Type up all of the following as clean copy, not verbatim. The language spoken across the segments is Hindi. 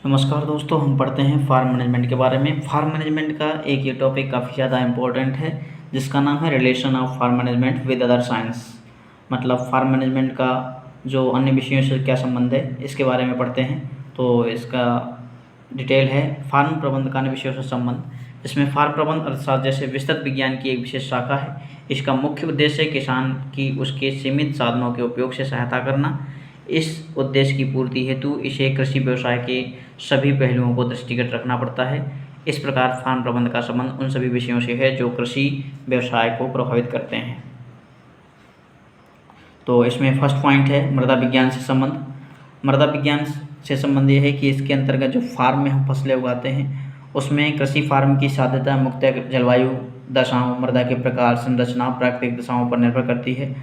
नमस्कार दोस्तों, हम पढ़ते हैं फार्म मैनेजमेंट के बारे में। फार्म मैनेजमेंट का एक ये टॉपिक काफ़ी ज़्यादा इम्पोर्टेंट है, जिसका नाम है relation of farm management with other science. मतलब फार्म मैनेजमेंट का जो अन्य विषयों से क्या संबंध है, इसके बारे में पढ़ते हैं। तो इसका डिटेल है फार्म प्रबंध का अन्य विषयों से संबंध। इसमें फार्म प्रबंध अर्थशास्त्र जैसे विस्तृत विज्ञान की एक विशेष शाखा है। इसका मुख्य उद्देश्य किसान की उसके सीमित साधनों के उपयोग से सहायता करना। इस उद्देश्य की पूर्ति हेतु इसे कृषि व्यवसाय के सभी पहलुओं को दृष्टिगत रखना पड़ता है। इस प्रकार फार्म प्रबंध का संबंध उन सभी विषयों से है जो कृषि व्यवसाय को प्रभावित करते हैं। तो इसमें फर्स्ट पॉइंट है मृदा विज्ञान से संबंध। मृदा विज्ञान से संबंध ये है कि इसके अंतर्गत जो फार्म में हम फसलें उगाते हैं, उसमें कृषि फार्म की साध्यता मुख्यतः जलवायु दशाओं, मृदा के प्रकार, संरचना, प्राकृतिक दशाओं पर निर्भर करती है,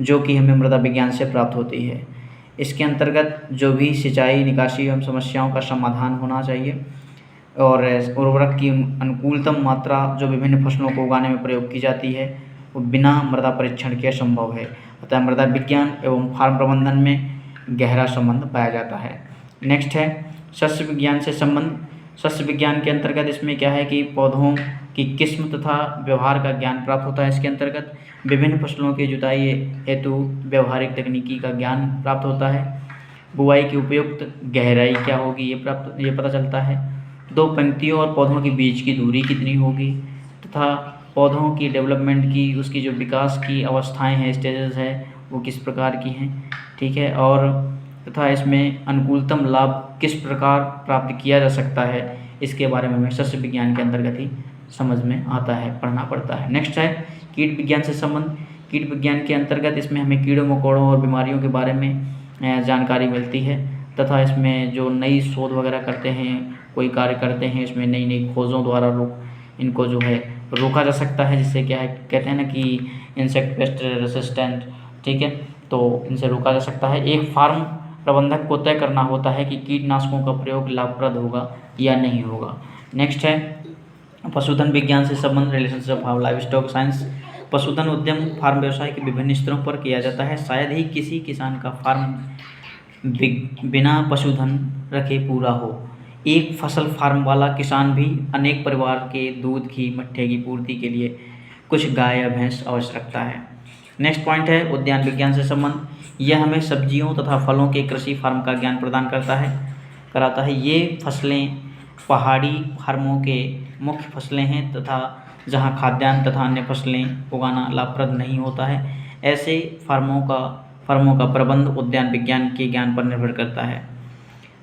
जो कि हमें मृदा विज्ञान से प्राप्त होती है। इसके अंतर्गत जो भी सिंचाई, निकासी एवं समस्याओं का समाधान होना चाहिए और उर्वरक की अनुकूलतम मात्रा जो विभिन्न फसलों को उगाने में प्रयोग की जाती है, वो बिना मृदा परीक्षण के असंभव है। अतः मृदा विज्ञान एवं फार्म प्रबंधन में गहरा संबंध पाया जाता है। नेक्स्ट है सस्य विज्ञान से संबंध। सस्य विज्ञान के अंतर्गत इसमें क्या है कि पौधों की किस्म तथा व्यवहार का ज्ञान प्राप्त होता है। इसके अंतर्गत विभिन्न फसलों की जुताई हेतु व्यवहारिक तकनीकी का ज्ञान प्राप्त होता है। बुआई की उपयुक्त गहराई क्या होगी ये पता चलता है। दो पंक्तियों और पौधों के बीच की दूरी कितनी होगी तथा पौधों की डेवलपमेंट की, उसकी जो विकास की अवस्थाएं हैं, स्टेजेस है, वो किस प्रकार की हैं, ठीक है। और तथा इसमें अनुकूलतम लाभ किस प्रकार प्राप्त किया जा सकता है, इसके बारे में हमें सस्य विज्ञान के अंतर्गत ही समझ में आता है, पढ़ना पड़ता है। नेक्स्ट है कीट विज्ञान से संबंध। कीट विज्ञान के अंतर्गत इसमें हमें कीड़ों मकोड़ों और बीमारियों के बारे में जानकारी मिलती है तथा इसमें जो नई शोध वगैरह करते हैं, कोई कार्य करते हैं, इसमें नई नई खोजों द्वारा इनको जो है रोका जा सकता है, जिससे क्या है कहते हैं ना कि इंसेक्ट पेस्ट रेसिस्टेंट, ठीक है, तो इनसे रोका जा सकता है। एक फार्म प्रबंधक को तय करना होता है कि कीटनाशकों का प्रयोग लाभप्रद होगा या नहीं होगा। नेक्स्ट है पशुधन विज्ञान से संबंध, रिलेशनशिप ऑफ लाइवस्टॉक साइंस। पशुधन उद्यम फार्म व्यवसाय के विभिन्न स्तरों पर किया जाता है। शायद ही किसी किसान का फार्म बिना पशुधन रखे पूरा हो। एक फसल फार्म वाला किसान भी अनेक परिवार के दूध, घी, मट्ठे की पूर्ति के लिए कुछ गाय या भैंस अवश्य रखता है। नेक्स्ट पॉइंट है उद्यान विज्ञान से संबंध। यह हमें सब्जियों तथा फलों के कृषि फार्म का ज्ञान प्रदान कराता है। ये फसलें पहाड़ी फार्मों के मुख्य फसलें हैं तथा जहाँ खाद्यान्न तथा अन्य फसलें उगाना लाभप्रद नहीं होता है, ऐसे फार्मों का प्रबंध उद्यान विज्ञान के ज्ञान पर निर्भर करता है।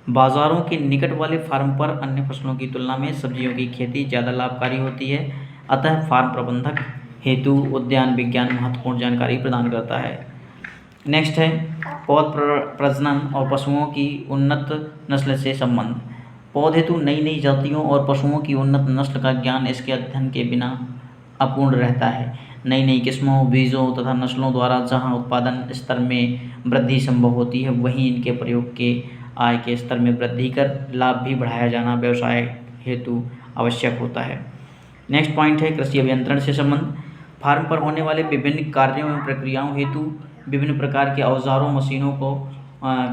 बाज़ारों के निकट वाले फार्म पर अन्य फसलों की तुलना में सब्जियों की खेती ज़्यादा लाभकारी होती है। अतः फार्म प्रबंधक हेतु उद्यान विज्ञान महत्वपूर्ण जानकारी प्रदान करता है। नेक्स्ट है पौध प्रजनन और पशुओं की उन्नत नस्ल से संबंध। पौध हेतु नई नई जातियों और पशुओं की उन्नत नस्ल का ज्ञान इसके अध्ययन के बिना अपूर्ण रहता है। नई नई किस्मों, बीजों तथा नस्लों द्वारा जहाँ उत्पादन स्तर में वृद्धि संभव होती है, वहीं इनके प्रयोग के आय के स्तर में वृद्धि कर लाभ भी बढ़ाया जाना व्यवसाय हेतु आवश्यक होता है। नेक्स्ट पॉइंट है कृषि अभियंत्रण से संबंध। फार्म पर होने वाले विभिन्न कार्यों एवं प्रक्रियाओं हेतु विभिन्न प्रकार के औजारों, मशीनों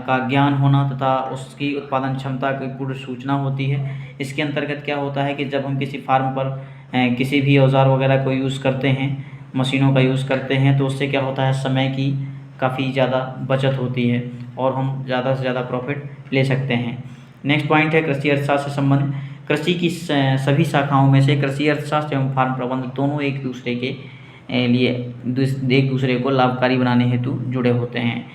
का ज्ञान होना तथा उसकी उत्पादन क्षमता की पूर्ण सूचना होती है। इसके अंतर्गत क्या होता है कि जब हम किसी फार्म पर किसी भी औजार वगैरह को यूज़ करते हैं, मशीनों का यूज़ करते हैं, तो उससे क्या होता है समय की काफ़ी ज़्यादा बचत होती है और हम ज़्यादा से ज़्यादा प्रॉफिट ले सकते हैं। नेक्स्ट पॉइंट है कृषि अर्थशास्त्र से संबंध। कृषि की सभी शाखाओं में से कृषि अर्थशास्त्र एवं फार्म प्रबंध दोनों एक दूसरे को लाभकारी बनाने हेतु जुड़े होते हैं।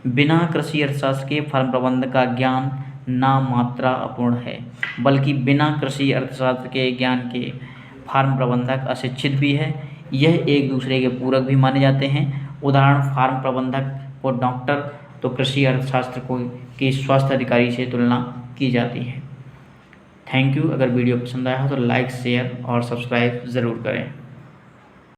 बिना कृषि अर्थशास्त्र के फार्म प्रबंध का ज्ञान नाम मात्रा अपूर्ण है, बल्कि बिना कृषि अर्थशास्त्र के ज्ञान के फार्म प्रबंधक अशिक्षित भी है। यह एक दूसरे के पूरक भी माने जाते हैं। उदाहरण फार्म प्रबंधक को डॉक्टर तो कृषि अर्थशास्त्र की स्वास्थ्य अधिकारी से तुलना की जाती है। Thank you. अगर वीडियो पसंद आया हो तो लाइक, शेयर और सब्सक्राइब ज़रूर करें।